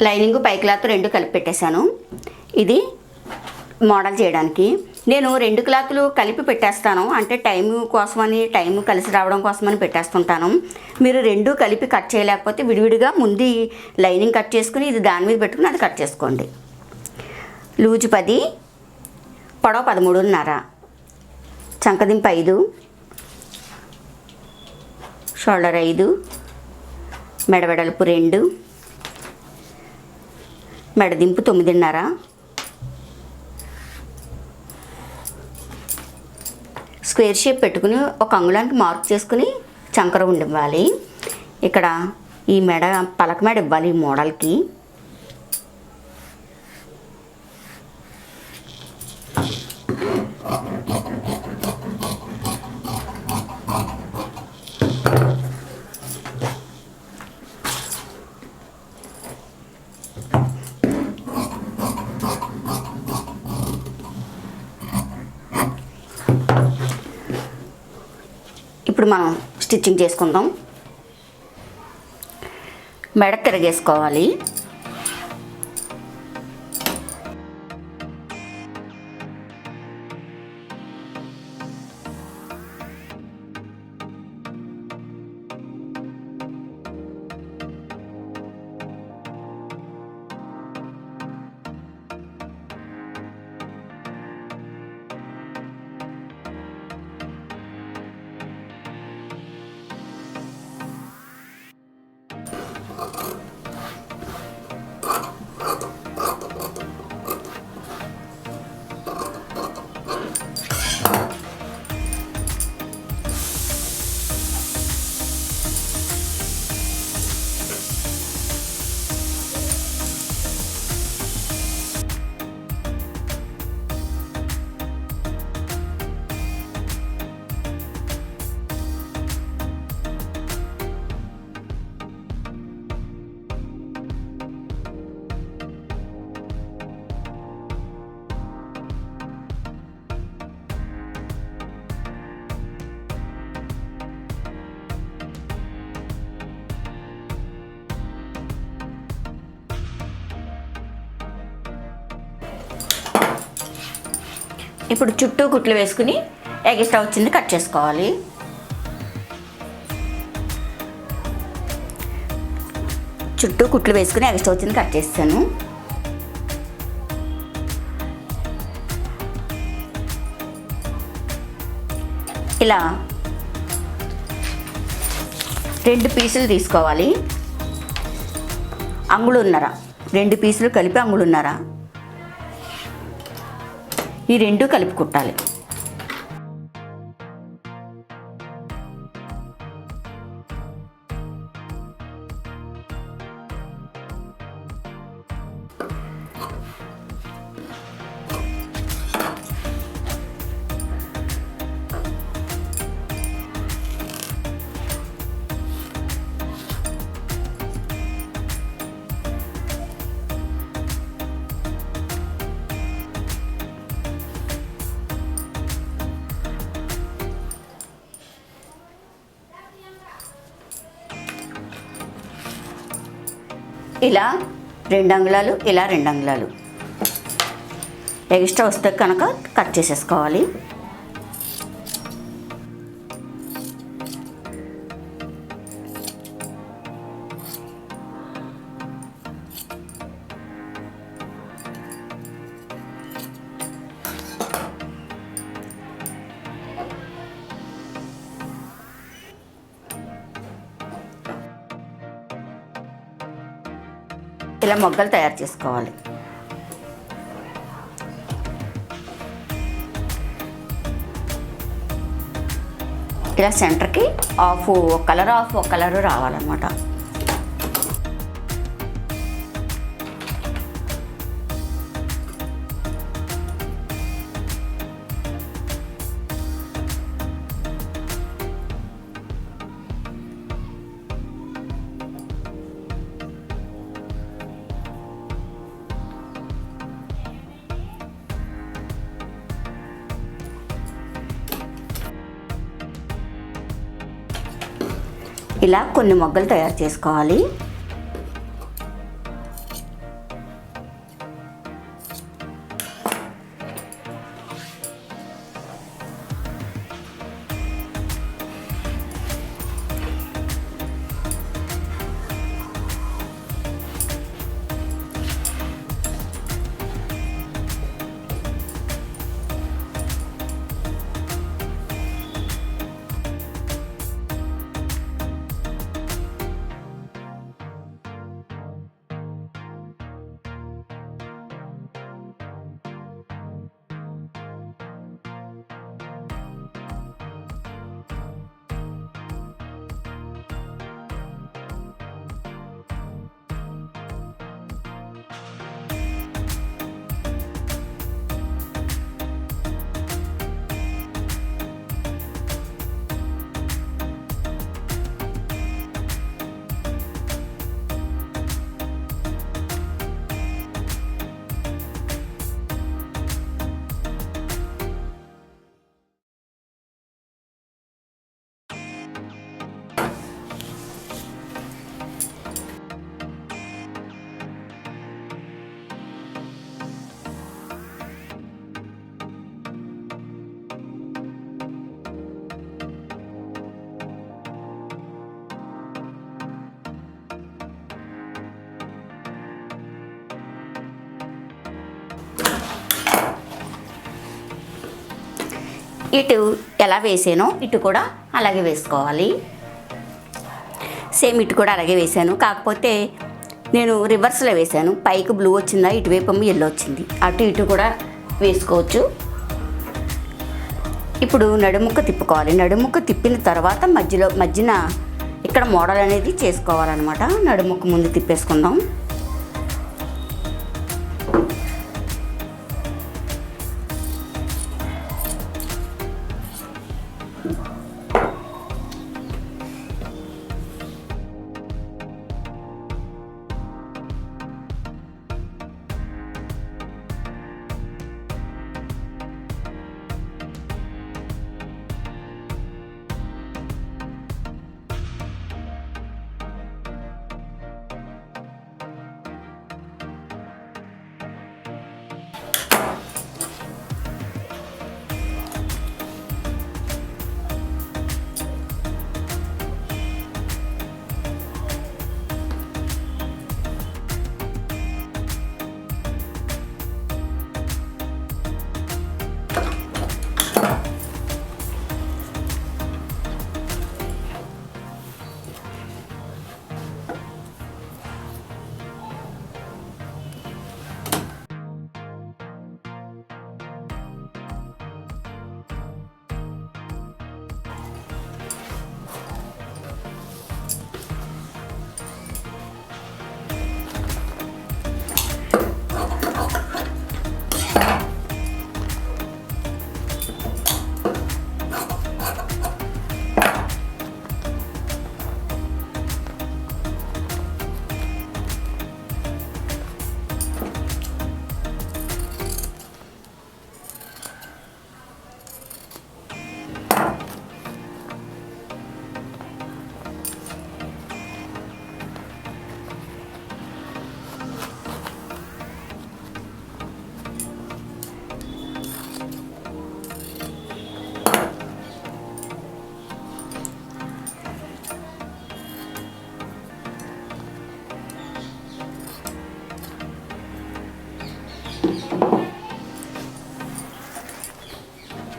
Lining పై cloth రెండు కలిపి పెట్టేశాను. ఇది మోడల్ చేయడానికి నేను 2 క్లాత్లు కలిపి పెట్టేస్తాను. అంటే టైం కలిసి రావడం కోసమని పెట్టేస్తుంటాను. మీరు 2 కలిపి కట్ చేయలేకపోతే విడివిడిగా ముందు లైనింగ్ కట్ చేసుకుని ఇది దాని మీద పెట్టుకుని అది కట్ చేసుకోండి. లూజు 10, పొడవు 13.5, చంకదింపు 5, షోల్డర్ 5, మెడవెడల్పు 2, మెడదింపు 9.5, స్క్వేర్ షేప్ పెట్టుకుని ఒక అంగుళానికి మార్క్ చేసుకుని చంకర ఉండివ్వాలి. ఇక్కడ ఈ పలక మెడ ఇవ్వాలి ఈ మోడల్కి. ఇప్పుడు మనం స్టిచ్చింగ్ చేసుకుందాం. మెడ తిరగేసుకోవాలి. ఇప్పుడు చుట్టూ కుట్లు వేసుకుని ఎక్స్ట్రా వచ్చింది కట్ చేసుకోవాలి. చుట్టూ కుట్లు వేసుకుని ఎక్స్ట్రా వచ్చింది కట్ చేస్తాను. ఇలా 2 పీసులు తీసుకోవాలి. అంగుళన్నర 2 పీసులు కలిపి అంగుళన్నర. ఈ 2 కలిపి కుట్టాలి. ఇలా 2 అంగుళాలు, ఇలా 2 అంగుళాలు ఎక్స్ట్రా వస్తే కనుక కట్ చేసేసుకోవాలి. ఇలా మొగ్గలు తయారు చేసుకోవాలి. ఇలా సెంటర్కి ఒక కలరు రావాలన్నమాట. ఇలా కొన్ని మొగ్గలు తయారు చేసుకోవాలి. ఇటు ఎలా వేసానో ఇటు కూడా అలాగే వేసుకోవాలి. సేమ్ ఇటు కూడా అలాగే వేసాను, కాకపోతే నేను రివర్స్లో వేసాను. పైకి బ్లూ వచ్చిందా, ఇటువైపు ఎల్లో వచ్చింది. అటు ఇటు కూడా వేసుకోవచ్చు. ఇప్పుడు నడుముక్క తిప్పుకోవాలి. నడుముక్క తిప్పిన తర్వాత మధ్యన ఇక్కడ మోడల్ అనేది చేసుకోవాలన్నమాట. నడుముక్క ముందు తిప్పేసుకుందాం.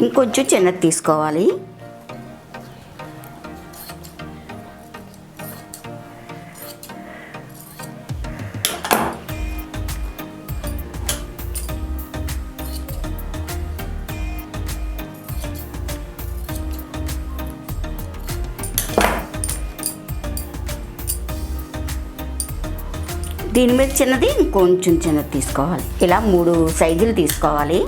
ఇంకొంచెం చిన్నది తీసుకోవాలి. దీని మీద చిన్నది, ఇంకొంచెం చిన్నది తీసుకోవాలి. ఇలా 3 సైజులు తీసుకోవాలి.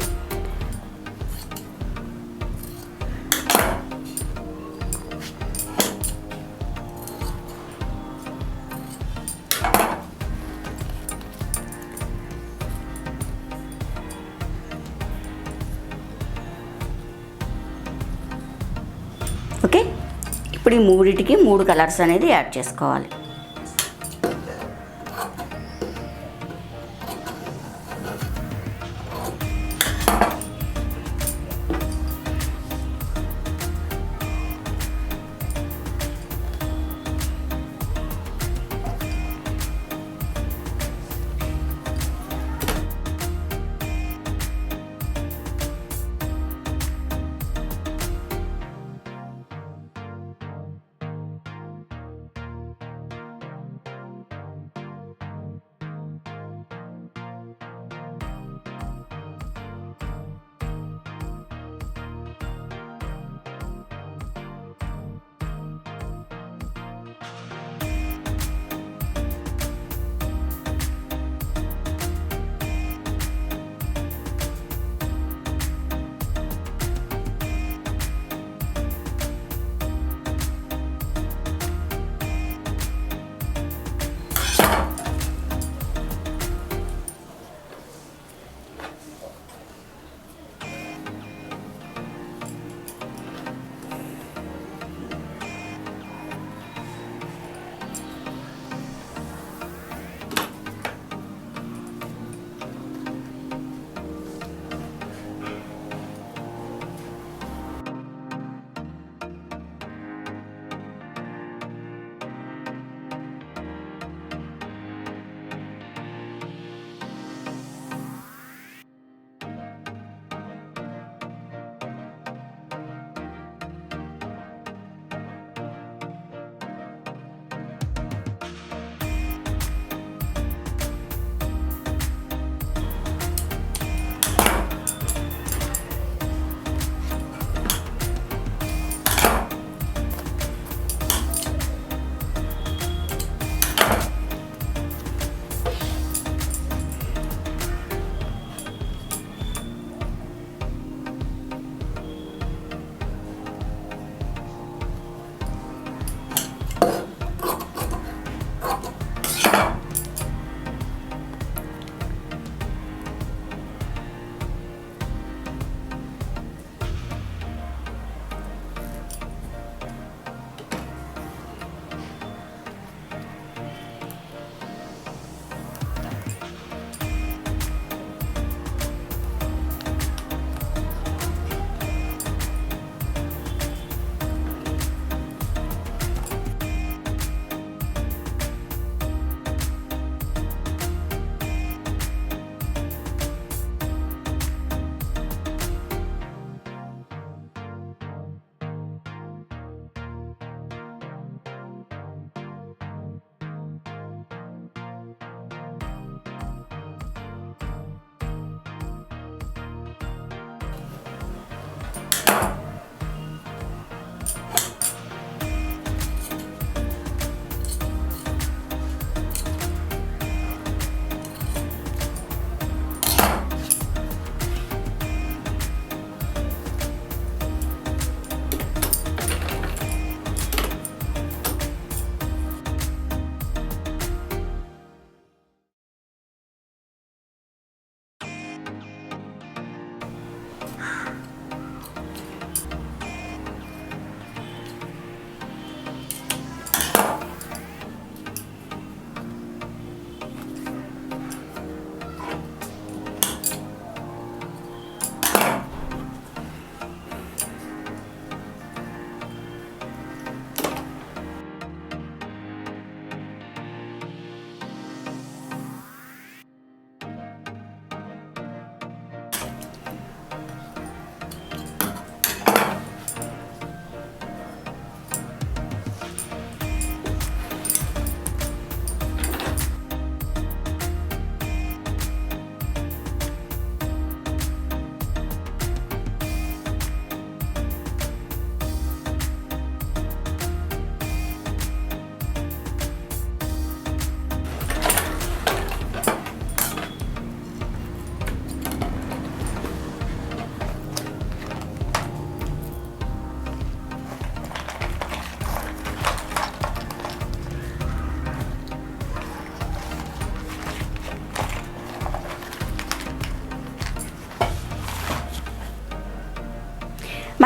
ఓకే, ఇప్పుడు ఈ మూడిటికి 3 కలర్స్ అనేది యాడ్ చేసుకోవాలి.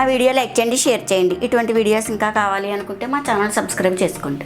మా వీడియో లైక్ చేయండి, షేర్ చేయండి. ఇటువంటి వీడియోస్ ఇంకా కావాలి అనుకుంటే మా ఛానల్ సబ్స్క్రైబ్ చేసుకోండి.